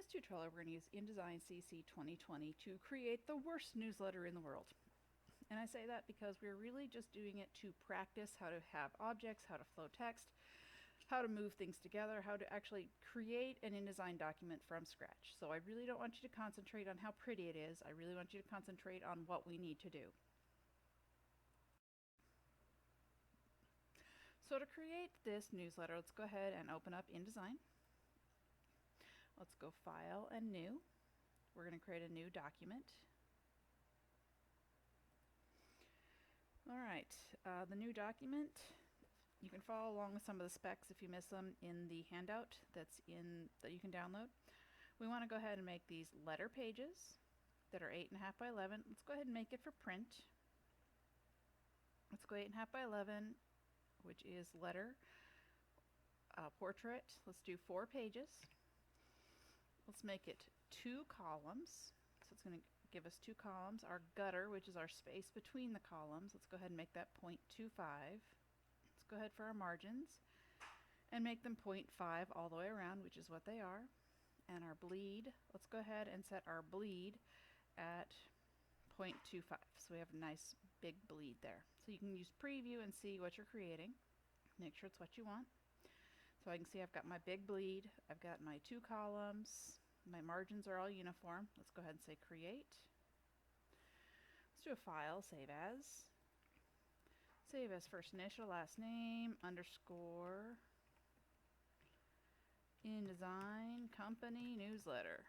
tutorial, we're going to use InDesign CC 2020 to create the worst newsletter in the world. And I say that because we're really just doing it to practice how to have objects, how to flow text, how to move things together, how to actually create an InDesign document from scratch. So I really don't want you to concentrate on how pretty it is. I really want you to concentrate on what we need to do. So to create this newsletter, let's go ahead and open up InDesign. Let's go File and New. We're going to create a new document. Alright, the new document, you can follow along with some of the specs if you miss them in the handout that you can download. We want to go ahead and make these letter pages that are 8.5 by 11. Let's go ahead and make it for print. Let's go 8.5 by 11, which is letter portrait. Let's do 4 pages. Let's make it 2 columns. So it's going to give us 2 columns. Our gutter, which is our space between the columns, let's go ahead and make that 0.25. Let's go ahead for our margins and make them 0.5 all the way around, which is what they are. And our bleed, let's go ahead and set our bleed at 0.25. So we have a nice big bleed there. So you can use preview and see what you're creating. Make sure it's what you want. So I can see I've got my big bleed, I've got my 2 columns, my margins are all uniform. Let's go ahead and say create. Let's do a file, save as. Save as first initial, last name, underscore, InDesign company newsletter.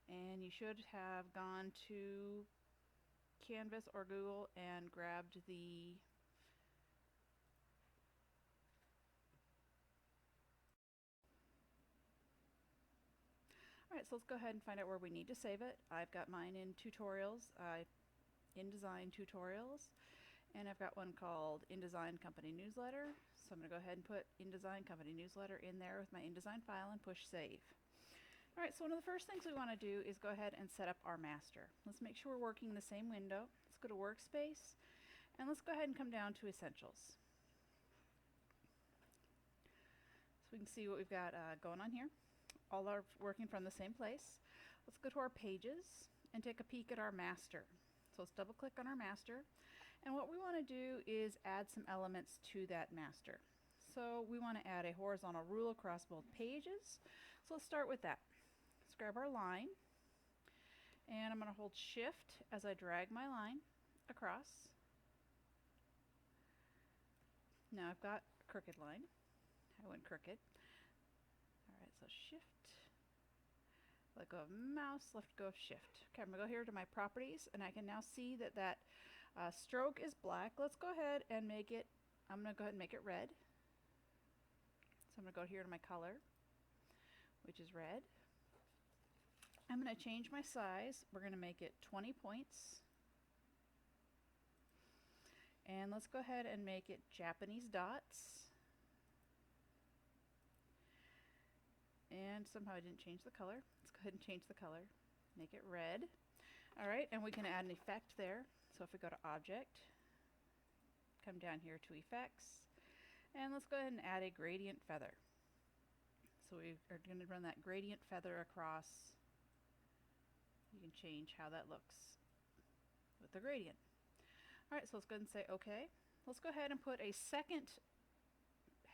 And you should have gone to Canvas or Google and grabbed the Alright, so let's go ahead and find out where we need to save it. I've got mine in tutorials, InDesign tutorials, and I've got one called InDesign company newsletter. So I'm going to go ahead and put InDesign company newsletter in there with my InDesign file and push save. Alright, so one of the first things we want to do is go ahead and set up our master. Let's make sure we're working in the same window. Let's go to Workspace, and let's go ahead and come down to Essentials. So we can see what we've got going on here. All are working from the same place. Let's go to our pages and take a peek at our master. So let's double click on our master, and what we want to do is add some elements to that master. So we want to add a horizontal rule across both pages. So let's start with that. Let's grab our line, and I'm going to hold shift as I drag my line across. Now I've got a crooked line. I went crooked. Alright, so shift, let go of mouse, left go of shift. Okay, I'm going to go here to my properties, and I can now see that that stroke is black. Let's go ahead and make it, I'm going to go ahead and make it red. So I'm going to go here to my color, which is red. I'm going to change my size. We're going to make it 20 points. And let's go ahead and make it Japanese dots. And somehow I didn't change the color. Let's go ahead and change the color. Make it red. Alright, and we can add an effect there. So if we go to Object, come down here to Effects, and let's go ahead and add a gradient feather. So we are going to run that gradient feather across. You can change how that looks with the gradient. Alright, so let's go ahead and say OK. Let's go ahead and put a second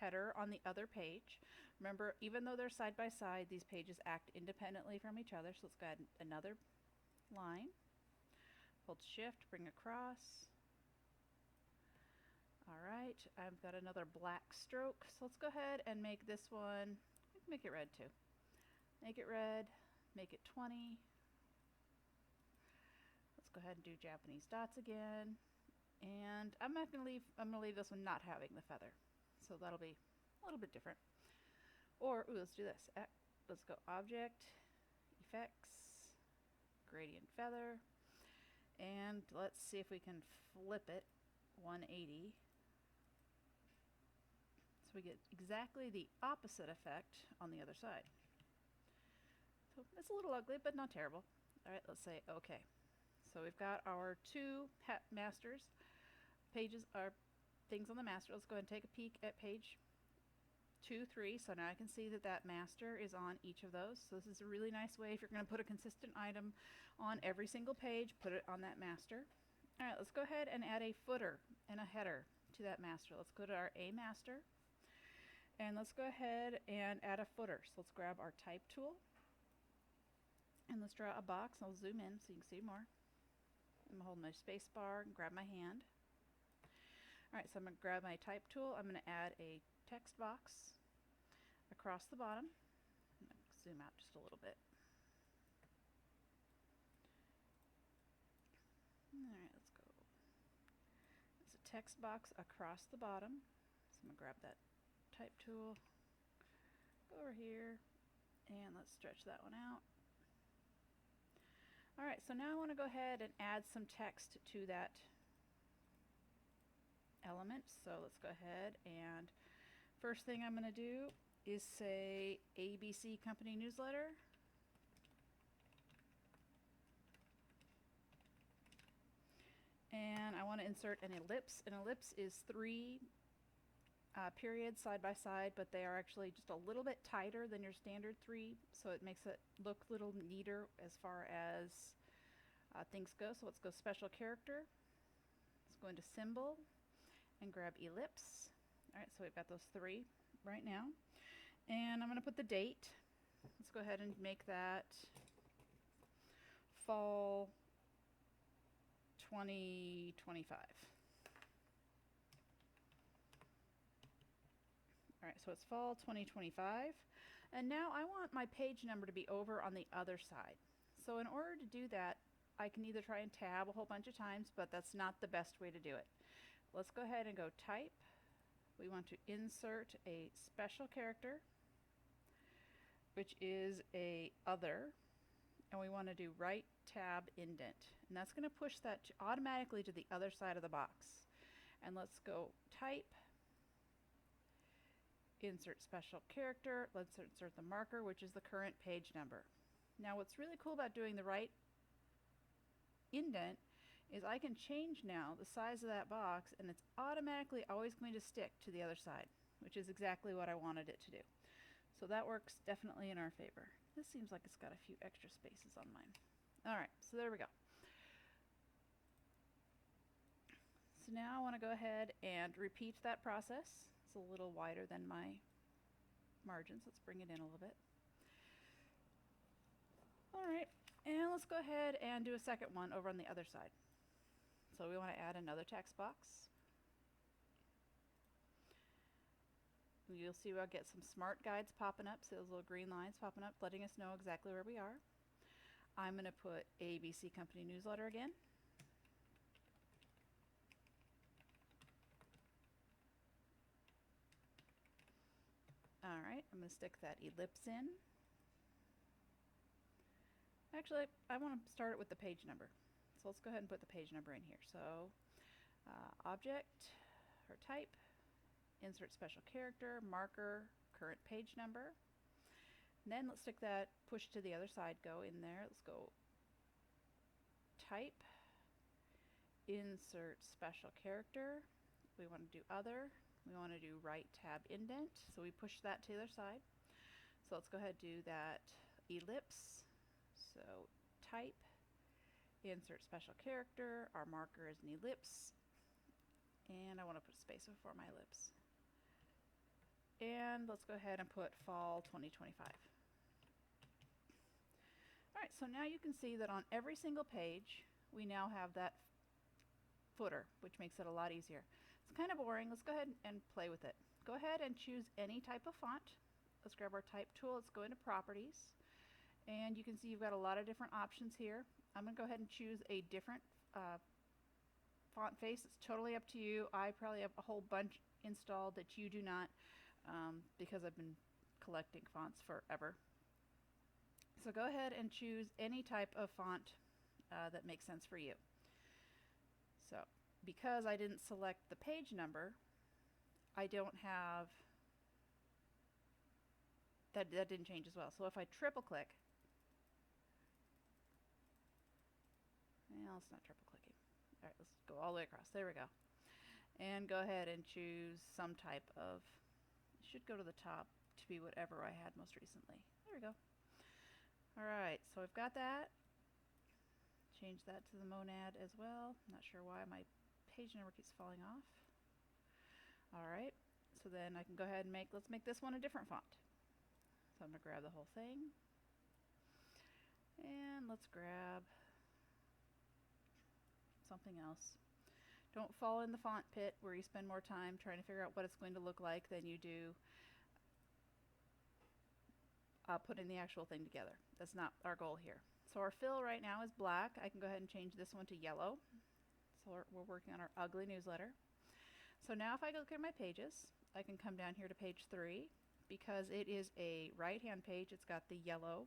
header on the other page. Remember, even though they're side by side, these pages act independently from each other. So let's go ahead and another line. Hold shift, bring across. Alright, I've got another black stroke. So let's go ahead and make this one, make it red too. Make it red, make it 20. Let's go ahead and do Japanese dots again. And I'm going to leave this one not having the feather. So that'll be a little bit different. Or, ooh, let's do this. Let's go Object, Effects, Gradient Feather, and let's see if we can flip it 180. So we get exactly the opposite effect on the other side. So it's a little ugly, but not terrible. Alright, let's say OK. So we've got our 2 masters. Pages are things on the master. Let's go ahead and take a peek at page 2, 3. So now I can see that that master is on each of those. So this is a really nice way if you're going to put a consistent item on every single page, put it on that master. All right, let's go ahead and add a footer and a header to that master. Let's go to our A master and let's go ahead and add a footer. So let's grab our type tool and let's draw a box. I'll zoom in so you can see more. I'm going to hold my space bar and grab my hand. Alright, so I'm going to grab my type tool. I'm going to add a text box across the bottom. I'm going to zoom out just a little bit. Alright, let's go. It's a text box across the bottom. So I'm going to grab that type tool, go over here, and let's stretch that one out. Alright, so now I want to go ahead and add some text to that element. So let's go ahead and first thing I'm going to do is say ABC Company Newsletter. And I want to insert an ellipse. An ellipse is 3 periods side by side, but they are actually just a little bit tighter than your standard 3, so it makes it look a little neater as far as things go. So let's go special character. Let's go into symbol and grab ellipse. Alright, so we've got those 3 right now. And I'm going to put the date. Let's go ahead and make that fall 2025. Alright, so it's fall 2025. And now I want my page number to be over on the other side. So in order to do that, I can either try and tab a whole bunch of times, but that's not the best way to do it. Let's go ahead and go type. We want to insert a special character, which is a other, and we want to do right tab indent. And that's going to push that automatically to the other side of the box. And let's go type, insert special character. Let's insert the marker, which is the current page number. Now what's really cool about doing the right indent is I can change now the size of that box, and it's automatically always going to stick to the other side, which is exactly what I wanted it to do. So that works definitely in our favor. This seems like it's got a few extra spaces on mine. Alright, so there we go. So now I want to go ahead and repeat that process. It's a little wider than my margins. Let's bring it in a little bit. Alright, and let's go ahead and do a second one over on the other side. So we want to add another text box. You'll see we'll get some smart guides popping up, so those little green lines popping up, letting us know exactly where we are. I'm going to put ABC Company Newsletter again. Alright, I'm going to stick that ellipse in. Actually, I want to start it with the page number. So let's go ahead and put the page number in here. So object or type, insert special character, marker, current page number. And then let's stick that push to the other side, go in there. Let's go type, insert special character. We want to do other. We want to do right tab indent. So we push that to the other side. So let's go ahead and do that ellipse. So type, insert special character. Our marker is an ellipse. And I want to put space before my ellipse. And let's go ahead and put fall 2025. Alright, so now you can see that on every single page we now have that footer, which makes it a lot easier. It's kind of boring. Let's go ahead and play with it. Go ahead and choose any type of font. Let's grab our type tool. Let's go into properties. And you can see you've got a lot of different options here. I'm going to go ahead and choose a different font face. It's totally up to you. I probably have a whole bunch installed that you do not, because I've been collecting fonts forever. So go ahead and choose any type of font that makes sense for you. So because I didn't select the page number, I don't have that didn't change as well. So if I triple click, well, it's not triple clicking. All right, let's go all the way across. There we go. And go ahead and choose some type of should go to the top to be whatever I had most recently. There we go. Alright, so I've got that. Change that to the monad as well. Not sure why my page number keeps falling off. Alright, so then I can go ahead and let's make this one a different font. So I'm going to grab the whole thing. And let's grab something else. Don't fall in the font pit where you spend more time trying to figure out what it's going to look like than you do putting the actual thing together. That's not our goal here. So our fill right now is black. I can go ahead and change this one to yellow. So we're working on our ugly newsletter. So now if I look at my pages, I can come down here to page 3. Because it is a right-hand page, it's got the yellow.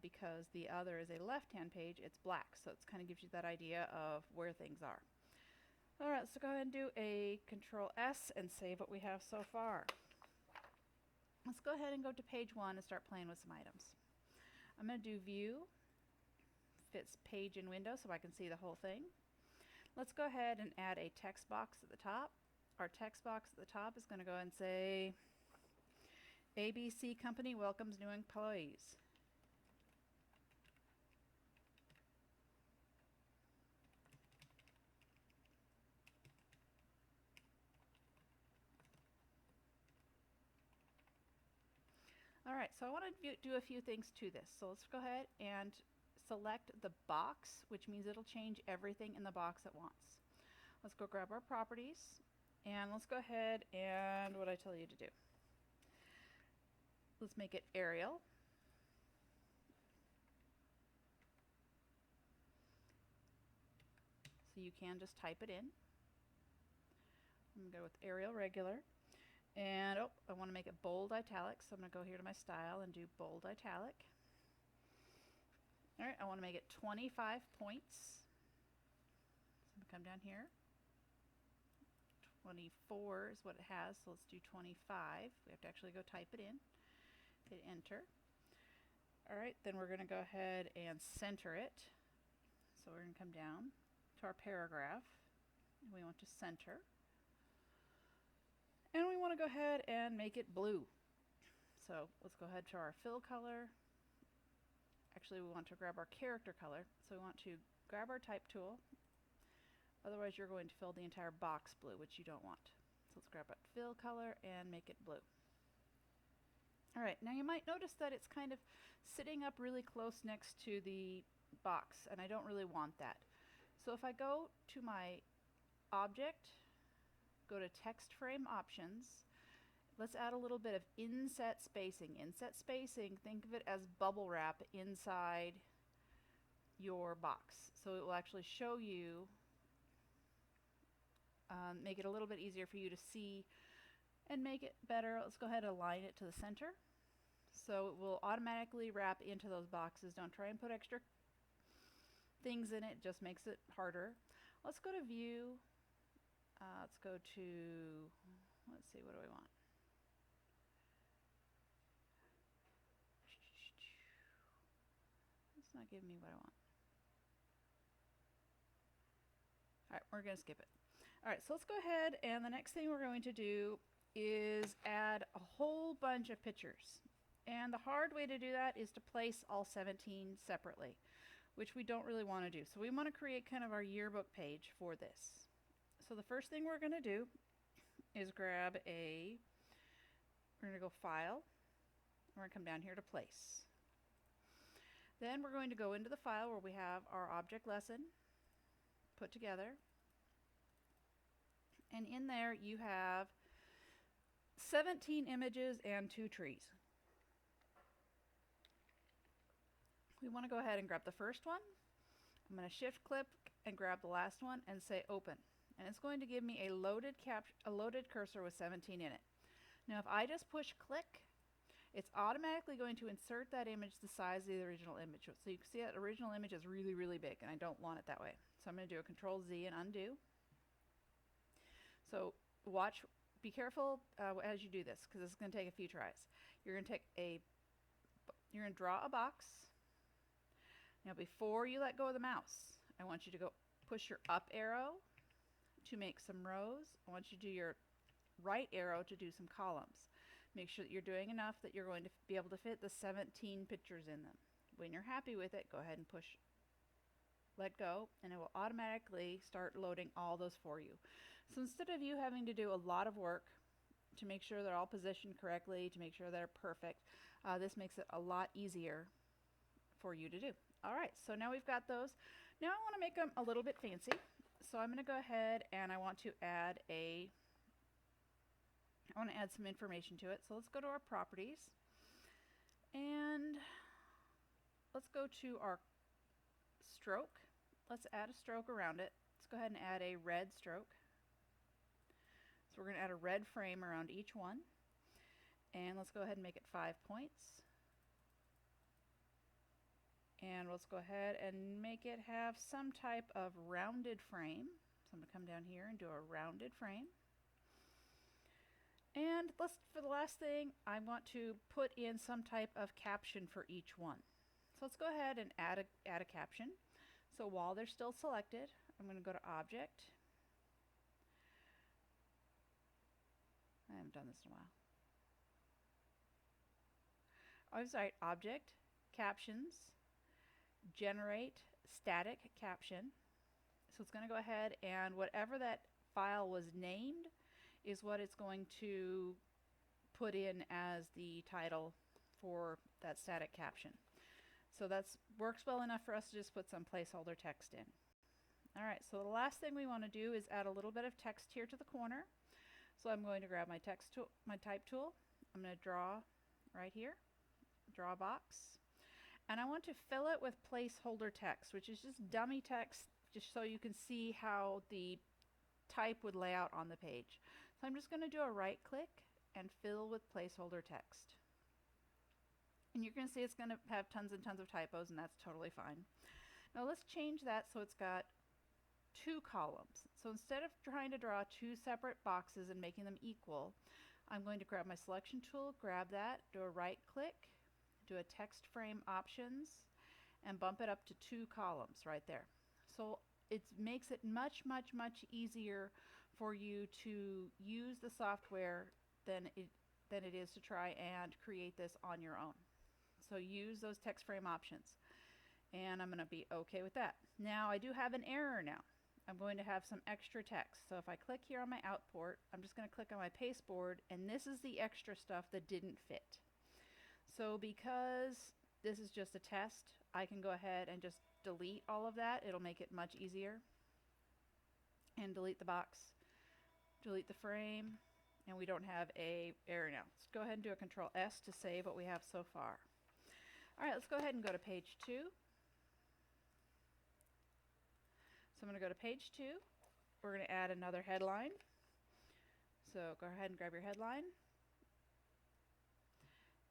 Because the other is a left-hand page, it's black. So it kind of gives you that idea of where things are. Alright, so go ahead and do a Control S and save what we have so far. Let's go ahead and go to page 1 and start playing with some items. I'm going to do View, fits Page and Window so I can see the whole thing. Let's go ahead and add a text box at the top. Our text box at the top is going to go ahead and say, ABC Company welcomes new employees. Alright, so I want to do a few things to this. So let's go ahead and select the box, which means it'll change everything in the box at once. Let's go grab our properties, and let's go ahead and what I tell you to do. Let's make it Arial. So you can just type it in. I'm going to go with Arial Regular. And I want to make it bold italic, so I'm going to go here to my style and do bold italic. Alright, I want to make it 25 points. So I'm going to come down here. 24 is what it has, so let's do 25. We have to actually go type it in. Hit enter. Alright, then we're going to go ahead and center it. So we're going to come down to our paragraph. And we want to center. And we want to go ahead and make it blue. So let's go ahead to our fill color. Actually, we want to grab our character color. So we want to grab our type tool. Otherwise, you're going to fill the entire box blue, which you don't want. So let's grab our fill color and make it blue. All right, now you might notice that it's kind of sitting up really close next to the box, and I don't really want that. So if I go to my object, go to text frame options, let's add a little bit of inset spacing. Inset spacing, think of it as bubble wrap inside your box. So it will actually show you, make it a little bit easier for you to see and make it better. Let's go ahead and align it to the center. So it will automatically wrap into those boxes. Don't try and put extra things in it, just makes it harder. Let's go to View. Let's go to, let's see, what do we want? It's not giving me what I want. Alright, we're going to skip it. Alright, so let's go ahead, and the next thing we're going to do is add a whole bunch of pictures. And the hard way to do that is to place all 17 separately, which we don't really want to do. So we want to create kind of our yearbook page for this. So the first thing we're going to do is grab we're going to go File, we're going to come down here to Place. Then we're going to go into the file where we have our object lesson put together. And in there you have 17 images and 2 trees. We want to go ahead and grab the first one. I'm going to shift click and grab the last one and say Open. And it's going to give me a loaded cursor with 17 in it. Now if I just push click, it's automatically going to insert that image the size of the original image. So you can see that original image is really, really big, and I don't want it that way. So I'm going to do a Control Z and undo. So watch, be careful as you do this, because this is going to take a few tries. You're going to draw a box. Now before you let go of the mouse, I want you to go push your up arrow to make some rows. I want you to do your right arrow to do some columns. Make sure that you're doing enough that you're going to be able to fit the 17 pictures in them. When you're happy with it, go ahead and push let go, and it will automatically start loading all those for you. So instead of you having to do a lot of work to make sure they're all positioned correctly, to make sure they're perfect, this makes it a lot easier for you to do. All right, so now we've got those. Now I want to make them a little bit fancy. So I'm going to go ahead and I want to add some information to it. So let's go to our properties and let's go to our stroke. Let's add a stroke around it. Let's go ahead and add a red stroke. So we're going to add a red frame around each one. And let's go ahead and make it 5 points. And let's go ahead and make it have some type of rounded frame. So I'm going to come down here and do a rounded frame. And for the last thing, I want to put in some type of caption for each one. So let's go ahead and add a caption. So while they're still selected, I'm going to go to Object. I haven't done this in a while. I'm sorry, Object, Captions, Generate Static Caption. So it's going to go ahead and whatever that file was named is what it's going to put in as the title for that static caption. So that works well enough for us to just put some placeholder text in. All right, so the last thing we want to do is add a little bit of text here to the corner. So I'm going to grab my type tool. I'm going to draw right here, draw a box. And I want to fill it with placeholder text, which is just dummy text, just so you can see how the type would lay out on the page. So I'm just going to do a right click and fill with placeholder text. And you're going to see it's going to have tons and tons of typos, and that's totally fine. Now let's change that so it's got 2 columns. So instead of trying to draw 2 separate boxes and making them equal, I'm going to grab my selection tool, grab that, do a right click, do a text frame options, and bump it up to 2 columns right there. So it makes it much, much, much easier for you to use the software than it is to try and create this on your own. So use those text frame options. And I'm going to be okay with that. Now I do have an error now. I'm going to have some extra text. So if I click here on my output, I'm just going to click on my pasteboard, and this is the extra stuff that didn't fit. So because this is just a test, I can go ahead and just delete all of that. It'll make it much easier. And delete the box, delete the frame, and we don't have a error now. Let's go ahead and do a Control S to save what we have so far. All right, let's go ahead and go to page 2. So I'm going to go to page 2. We're going to add another headline. So go ahead and grab your headline.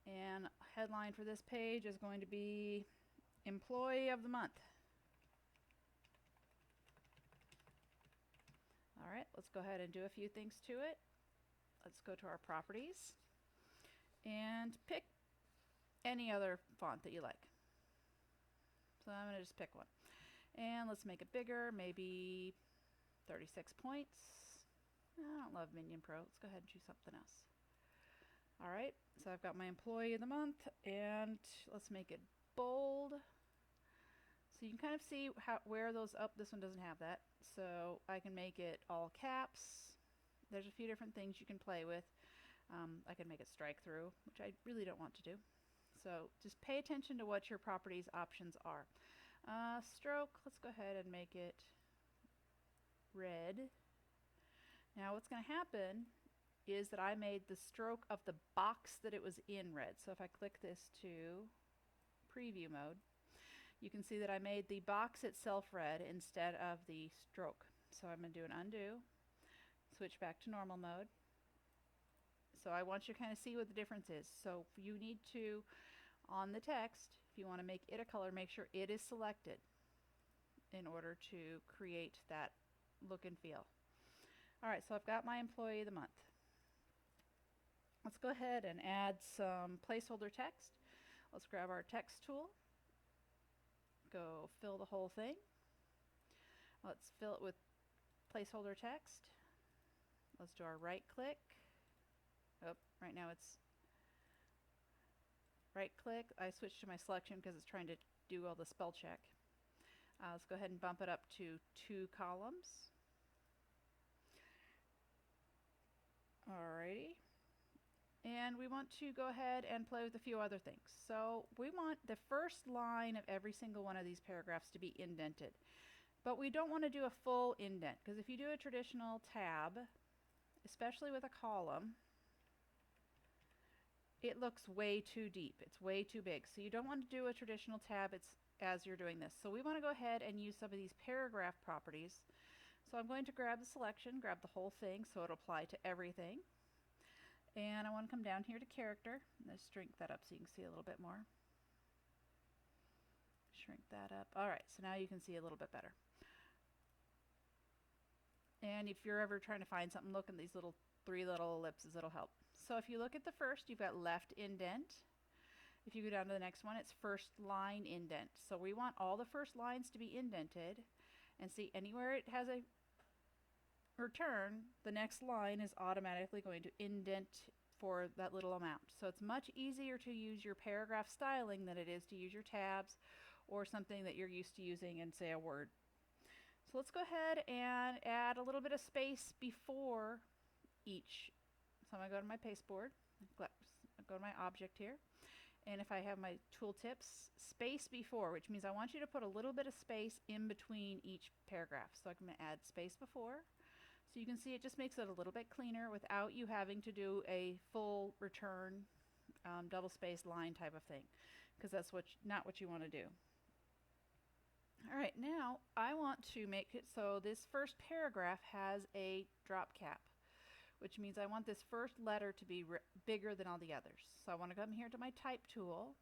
And headline for this page is going to be Employee of the Month. All right, let's go ahead and do a few things to it. Let's go to our properties and pick any other font that you like. So I'm going to just pick one. And let's make it bigger, maybe 36 points. I don't love Minion Pro. Let's go ahead and choose something else. All right, so I've got my Employee of the Month, and let's make it bold. So you can kind of see where those up. This one doesn't have that. So I can make it all caps. There's a few different things you can play with. I can make it strike through, which I really don't want to do. So just pay attention to what your properties options are. Stroke, let's go ahead and make it red. Now what's going to happen is that I made the stroke of the box that it was in red. So if I click this to preview mode, you can see that I made the box itself red instead of the stroke. So I'm going to do an undo, switch back to normal mode. So I want you to kind of see what the difference is. So you need to, on the text, if you want to make it a color, make sure it is selected in order to create that look and feel. All right, so I've got my Employee of the Month. Let's go ahead and add some placeholder text. Let's grab our text tool, go fill the whole thing. Let's fill it with placeholder text. Let's do our right click. Oh, right now it's right click. I switched to my selection because it's trying to do all the spell check. Let's go ahead and bump it up to 2 columns. Alrighty. And we want to go ahead and play with a few other things. So we want the first line of every single one of these paragraphs to be indented. But we don't want to do a full indent, because if you do a traditional tab, especially with a column, it looks way too deep. It's way too big. So you don't want to do a traditional tab as you're doing this. So we want to go ahead and use some of these paragraph properties. So I'm going to grab the selection, grab the whole thing so it'll apply to everything. And I want to come down here to character. Let's shrink that up so you can see a little bit more. Shrink that up. Alright, so now you can see a little bit better. And if you're ever trying to find something, look at these 3 little ellipses, it'll help. So if you look at the first, you've got left indent. If you go down to the next one, it's first line indent. So we want all the first lines to be indented, and see anywhere it has a return, the next line is automatically going to indent for that little amount. So it's much easier to use your paragraph styling than it is to use your tabs or something that you're used to using in, say, a Word. So let's go ahead and add a little bit of space before each. So I'm going to go to my pasteboard, go to my object here, and if I have my tooltips, space before, which means I want you to put a little bit of space in between each paragraph. So I'm going to add space before. So you can see it just makes it a little bit cleaner without you having to do a full return double spaced line type of thing, because that's not what you want to do. Alright, now I want to make it so this first paragraph has a drop cap, which means I want this first letter to be bigger than all the others. So I want to come here to my type tool,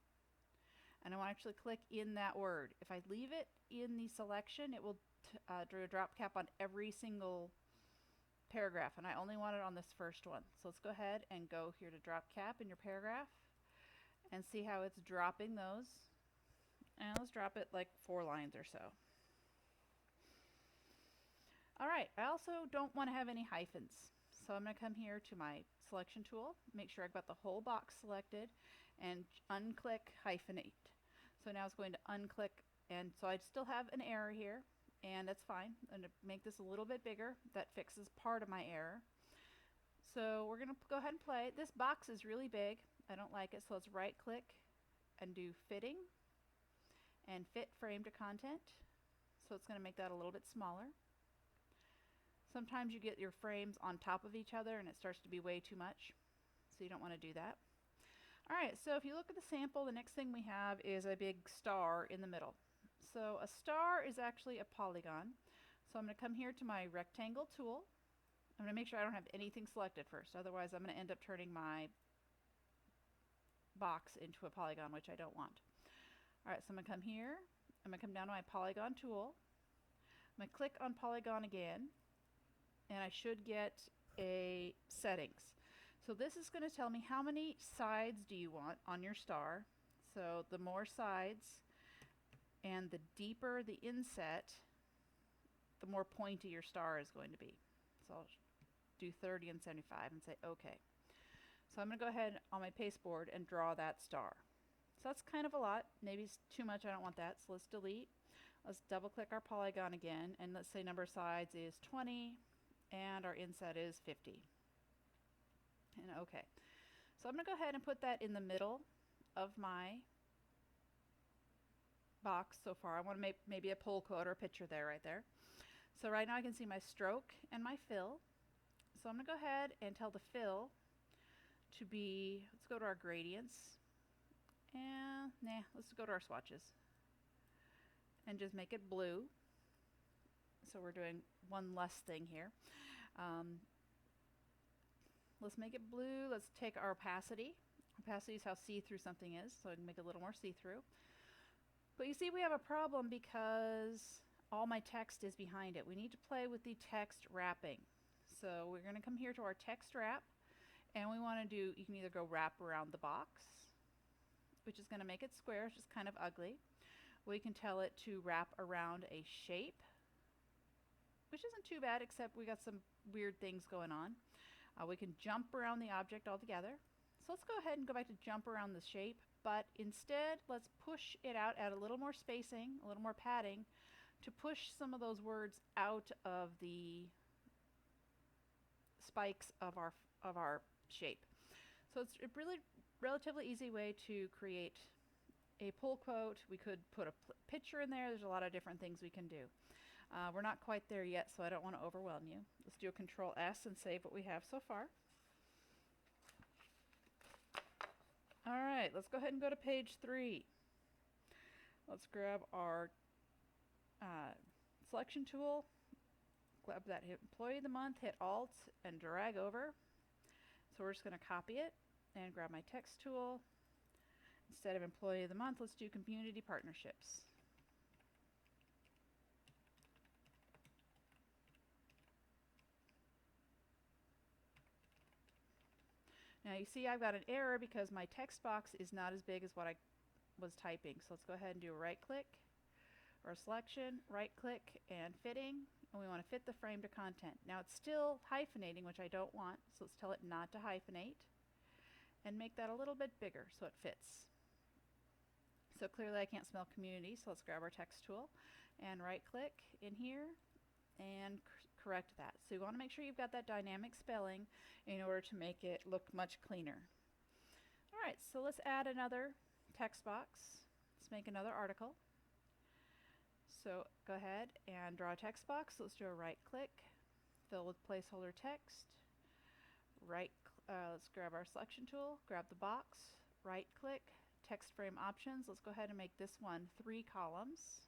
and I want to actually click in that word. If I leave it in the selection, it will do a drop cap on every single paragraph, and I only want it on this first one. So let's go ahead and go here to drop cap in your paragraph and see how it's dropping those. And let's drop it like 4 lines or so. Alright, I also don't want to have any hyphens. So I'm going to come here to my selection tool, make sure I've got the whole box selected, and unclick hyphenate. So now it's going to unclick, and so I still have an error here, and that's fine. I'm going to make this a little bit bigger. That fixes part of my error. So we're going to go ahead and play. This box is really big. I don't like it, so let's right click and do fitting and fit frame to content. So it's going to make that a little bit smaller. Sometimes you get your frames on top of each other and it starts to be way too much, so you don't want to do that. Alright, so if you look at the sample, the next thing we have is a big star in the middle. So a star is actually a polygon. So I'm going to come here to my rectangle tool. I'm going to make sure I don't have anything selected first, otherwise I'm going to end up turning my box into a polygon, which I don't want. Alright, so I'm going to come here, I'm going to come down to my polygon tool, I'm going to click on polygon again, and I should get a settings. So this is going to tell me how many sides do you want on your star. So the more sides and the deeper the inset, the more pointy your star is going to be. So I'll do 30 and 75 and say OK. So I'm going to go ahead on my pasteboard and draw that star. So that's kind of a lot. Maybe it's too much. I don't want that. So let's delete. Let's double click our polygon again, and let's say number of sides is 20 and our inset is 50. And OK. So I'm going to go ahead and put that in the middle of my box so far. I want to make maybe a pull quote or a picture there, right there. So right now I can see my stroke and my fill. So I'm going to go ahead and tell the fill to be, let's go to our gradients. And let's go to our swatches and just make it blue. So we're doing one less thing here. Let's make it blue. Let's take our opacity. Opacity is how see-through something is, so I can make it a little more see-through. But you see we have a problem because all my text is behind it. We need to play with the text wrapping. So we're going to come here to our text wrap, and we want to do, you can either go wrap around the box, which is going to make it square, which is kind of ugly. We can tell it to wrap around a shape, which isn't too bad, except we got some weird things going on. We can jump around the object altogether. So let's go ahead and go back to jump around the shape, but instead let's push it out, add a little more spacing, a little more padding to push some of those words out of the spikes of our shape. So it's a really relatively easy way to create a pull quote. We could put a picture in there. There's a lot of different things we can do. We're not quite there yet, so I don't want to overwhelm you. Let's do a Control S and save what we have so far. All right, let's go ahead and go to page 3. Let's grab our selection tool, grab that employee of the month, hit Alt and drag over. So we're just going to copy it and grab my text tool. Instead of employee of the month, let's do community partnerships. Now you see I've got an error because my text box is not as big as what I was typing. So let's go ahead and do a right click or a selection, right click and fitting, and we want to fit the frame to content. Now it's still hyphenating, which I don't want, so let's tell it not to hyphenate and make that a little bit bigger so it fits. So clearly I can't spell community, so let's grab our text tool and right click in here and correct that. So you want to make sure you've got that dynamic spelling in order to make it look much cleaner. All right, so let's add another text box. Let's make another article. So go ahead and draw a text box. So let's do a right click, fill with placeholder text. Let's grab our selection tool, grab the box, right click, text frame options. Let's go ahead and make this one 3 columns.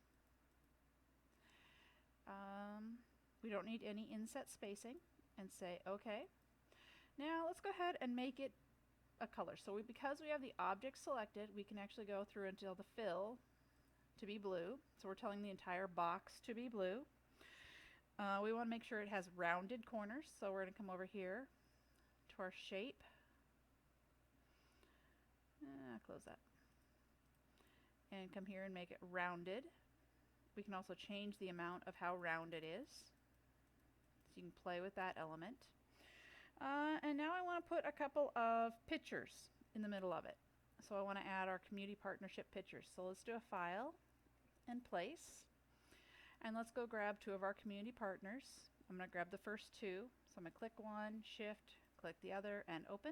We don't need any inset spacing, and say OK. Now let's go ahead and make it a color. So because we have the object selected, we can actually go through and tell the fill to be blue. So we're telling the entire box to be blue. We want to make sure it has rounded corners, so we're going to come over here to our shape. Close that. And come here and make it rounded. We can also change the amount of how round it is. So you can play with that element. And now I want to put a couple of pictures in the middle of it. So I want to add our community partnership pictures. So let's do a file and place. And let's go grab 2 of our community partners. I'm going to grab the first 2. So I'm going to click one, shift, click the other, and open.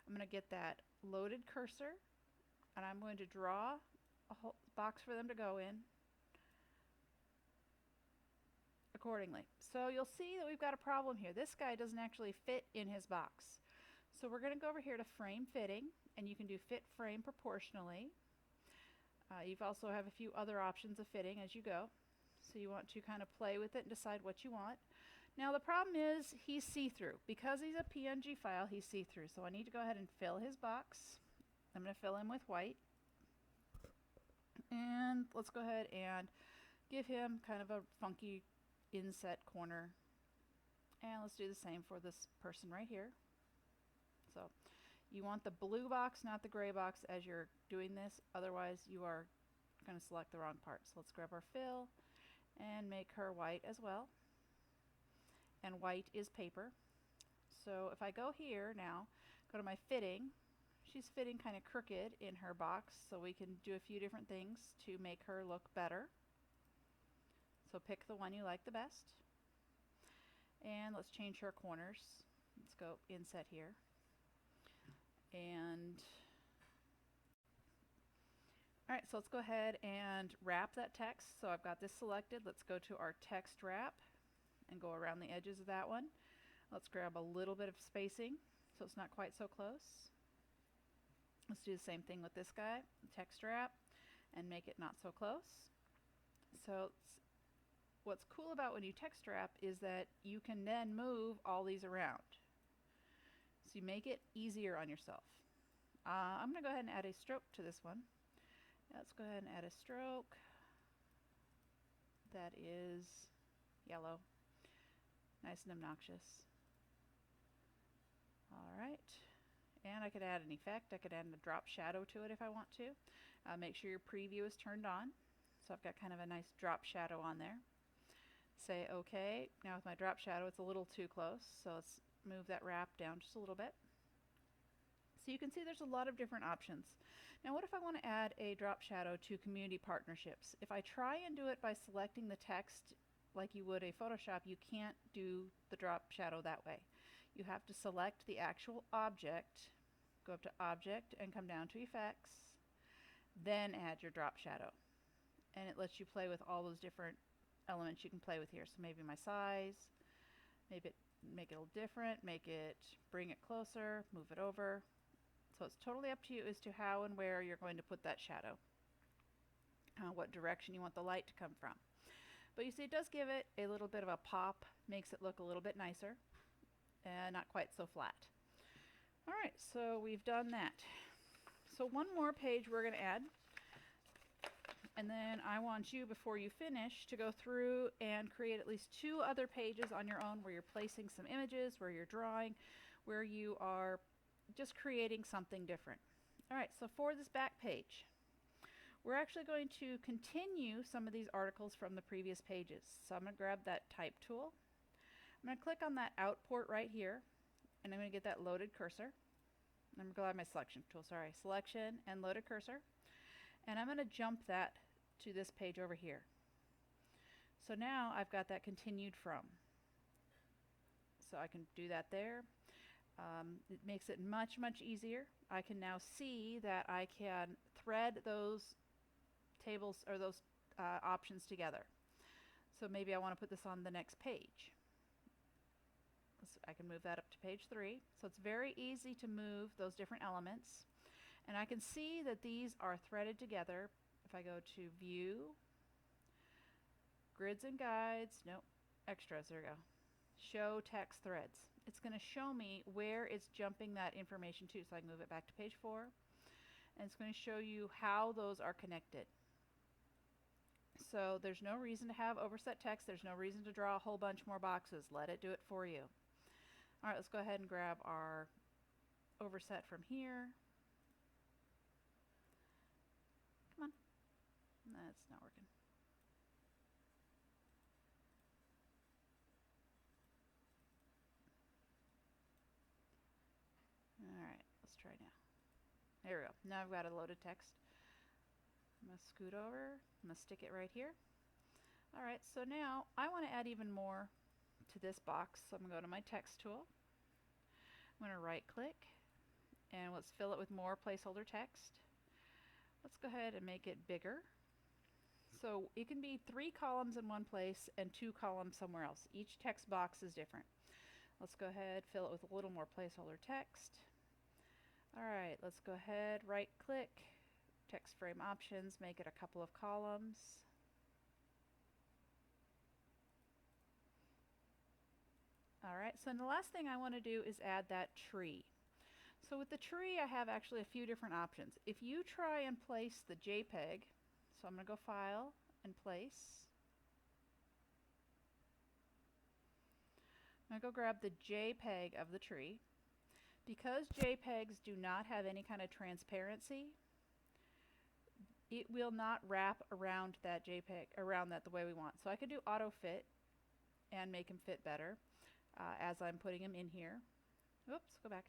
I'm going to get that loaded cursor, and I'm going to draw a whole box for them to go in accordingly. So you'll see that we've got a problem here. This guy doesn't actually fit in his box. So we're going to go over here to frame fitting, and you can do fit frame proportionally. You also have a few other options of fitting as you go. So you want to kind of play with it and decide what you want. Now the problem is he's see-through. Because he's a PNG file, he's see-through. So I need to go ahead and fill his box. I'm going to fill him with white. And let's go ahead and give him kind of a funky inset corner. And let's do the same for this person right here. So you want the blue box, not the gray box as you're doing this. Otherwise you are going to select the wrong part. So let's grab our fill and make her white as well. And white is paper. So if I go here now, go to my fitting, she's fitting kind of crooked in her box, so we can do a few different things to make her look better. So pick the one you like the best. And let's change her corners. Let's go inset here. And all right, so let's go ahead and wrap that text. So I've got this selected. Let's go to our text wrap and go around the edges of that one. Let's grab a little bit of spacing so it's not quite so close. Let's do the same thing with this guy, text wrap, and make it not so close. So what's cool about when you text wrap is that you can then move all these around. So you make it easier on yourself. I'm going to go ahead and add a stroke to this one. Let's go ahead and add a stroke that is yellow. Nice and obnoxious. All right. And I could add an effect. I could add a drop shadow to it if I want to. Make sure your preview is turned on. So I've got kind of a nice drop shadow on there. Say OK. Now with my drop shadow, it's a little too close. So let's move that wrap down just a little bit. So you can see there's a lot of different options. Now what if I want to add a drop shadow to community partnerships? If I try and do it by selecting the text like you would a Photoshop, you can't do the drop shadow that way. You have to select the actual object, go up to Object and come down to Effects, then add your drop shadow. And it lets you play with all those different elements you can play with here. So maybe my size, maybe make it a little different, bring it closer, move it over. So it's totally up to you as to how and where you're going to put that shadow, what direction you want the light to come from. But you see it does give it a little bit of a pop, makes it look a little bit nicer and not quite so flat. All right, so we've done that. So one more page we're going to add, and then I want you, before you finish, to go through and create at least 2 other pages on your own where you're placing some images, where you're drawing, where you are just creating something different. All right, so for this back page, we're actually going to continue some of these articles from the previous pages. So I'm going to grab that type tool. I'm going to click on that out port right here, and I'm going to get that loaded cursor. I'm going to grab my selection tool, selection and loaded cursor. And I'm going to jump that to this page over here. So now I've got that continued from. So I can do that there. It makes it much, much easier. I can now see that I can thread those tables or those options together. So maybe I want to put this on the next page. So I can move that up to page 3. So it's very easy to move those different elements. And I can see that these are threaded together. If I go to View, Grids and Guides, nope, Extras, there we go. Show Text Threads. It's going to show me where it's jumping that information to. So I can move it back to page 4. And it's going to show you how those are connected. So there's no reason to have overset text. There's no reason to draw a whole bunch more boxes. Let it do it for you. All right, let's go ahead and grab our overset from here. Come on. That's not working. All right, let's try now. There we go. Now I've got a loaded text. I'm going to scoot over. I'm going to stick it right here. All right, so now I want to add even more to this box. So I'm going to go to my text tool. I'm going to right click and let's fill it with more placeholder text. Let's go ahead and make it bigger. So it can be 3 columns in one place and 2 columns somewhere else. Each text box is different. Let's go ahead, fill it with a little more placeholder text. All right, let's go ahead, right click, text frame options, make it a couple of columns. All right, so the last thing I want to do is add that tree. So with the tree, I have actually a few different options. If you try and place the JPEG, so I'm going to go File and Place. I'm going to go grab the JPEG of the tree. Because JPEGs do not have any kind of transparency, it will not wrap around that JPEG, around that the way we want. So I could do auto fit and make them fit better as I'm putting them in here. Oops, go back.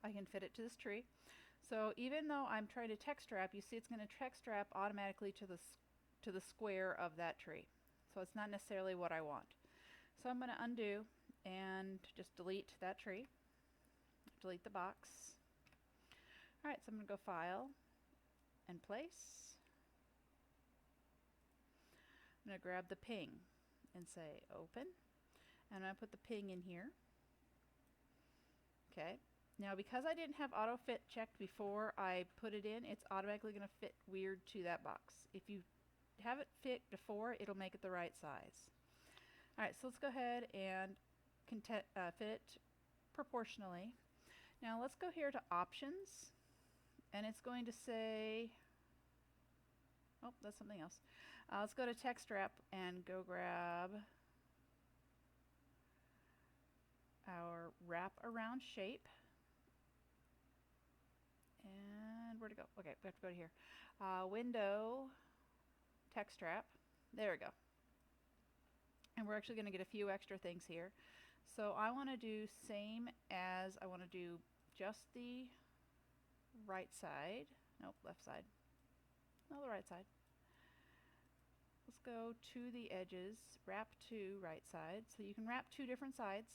I can fit it to this tree. So even though I'm trying to text wrap, you see it's going to text wrap automatically to the square of that tree. So it's not necessarily what I want. So I'm going to undo and just delete that tree. Delete the box. All right, so I'm going to go File and Place. I'm going to grab the ping and say Open. And I'm going to put the ping in here. Okay. Now because I didn't have auto fit checked before I put it in, it's automatically going to fit weird to that box. If you have it fit before, it'll make it the right size. All right, so let's go ahead and fit proportionally. Now let's go here to Options, and it's going to say, oh, that's something else. Let's go to Text Wrap and go grab our wrap around shape. And where to go? Okay, we have to go to here. Window, Text Wrap. There we go. And we're actually going to get a few extra things here. So I want to do same as I want to do just the right side. Nope, left side. No, the right side. Let's go to the edges, wrap to right side. So you can wrap two different sides.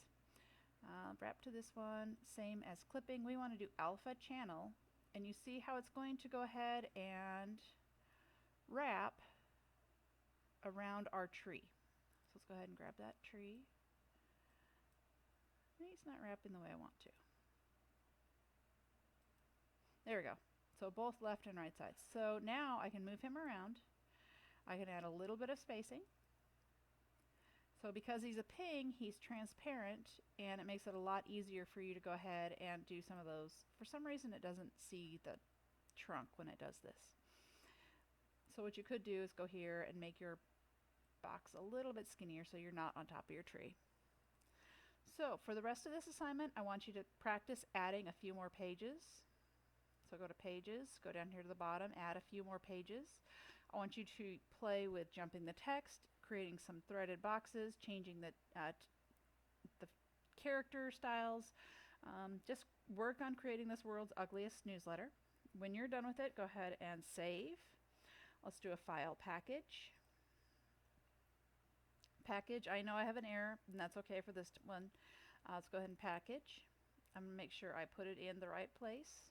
Wrap to this one, same as clipping. We want to do alpha channel, and you see how it's going to go ahead and wrap around our tree. So let's go ahead and grab that tree. It's not wrapping the way I want to. There we go. So both left and right sides. So now I can move him around. I can add a little bit of spacing. So because he's a ping, he's transparent, and it makes it a lot easier for you to go ahead and do some of those. For some reason, it doesn't see the trunk when it does this. So what you could do is go here and make your box a little bit skinnier so you're not on top of your tree. So for the rest of this assignment, I want you to practice adding a few more pages. So go to pages, go down here to the bottom, add a few more pages. I want you to play with jumping the text, creating some threaded boxes, changing the character styles. Just work on creating this world's ugliest newsletter. When you're done with it, go ahead and save. Let's do a file package. Package, I know I have an error, and that's okay for this one. Let's go ahead and package. I'm going to make sure I put it in the right place.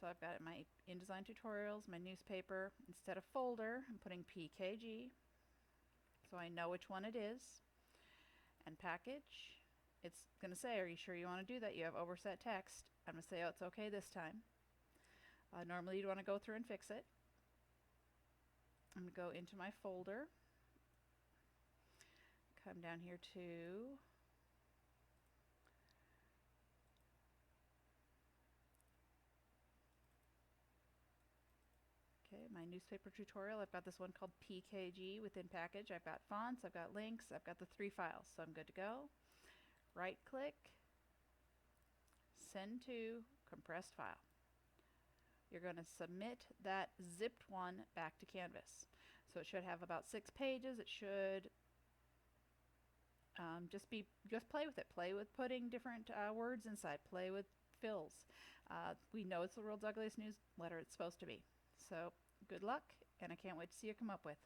So I've got my InDesign tutorials, my newspaper. Instead of folder, I'm putting PKG, so I know which one it is. And package, it's going to say, are you sure you want to do that? You have overset text. I'm going to say, oh, it's okay this time. Normally you'd want to go through and fix it. I'm going to go into my folder, come down here to my newspaper tutorial. I've got this one called PKG within package. I've got fonts, I've got links, I've got the 3 files, so I'm good to go. Right click, send to compressed file. You're going to submit that zipped one back to Canvas. So it should have about 6 pages. It should just play with it. Play with putting different words inside. Play with fills. We know it's the world's ugliest newsletter. It's supposed to be. So good luck, and I can't wait to see you come up with.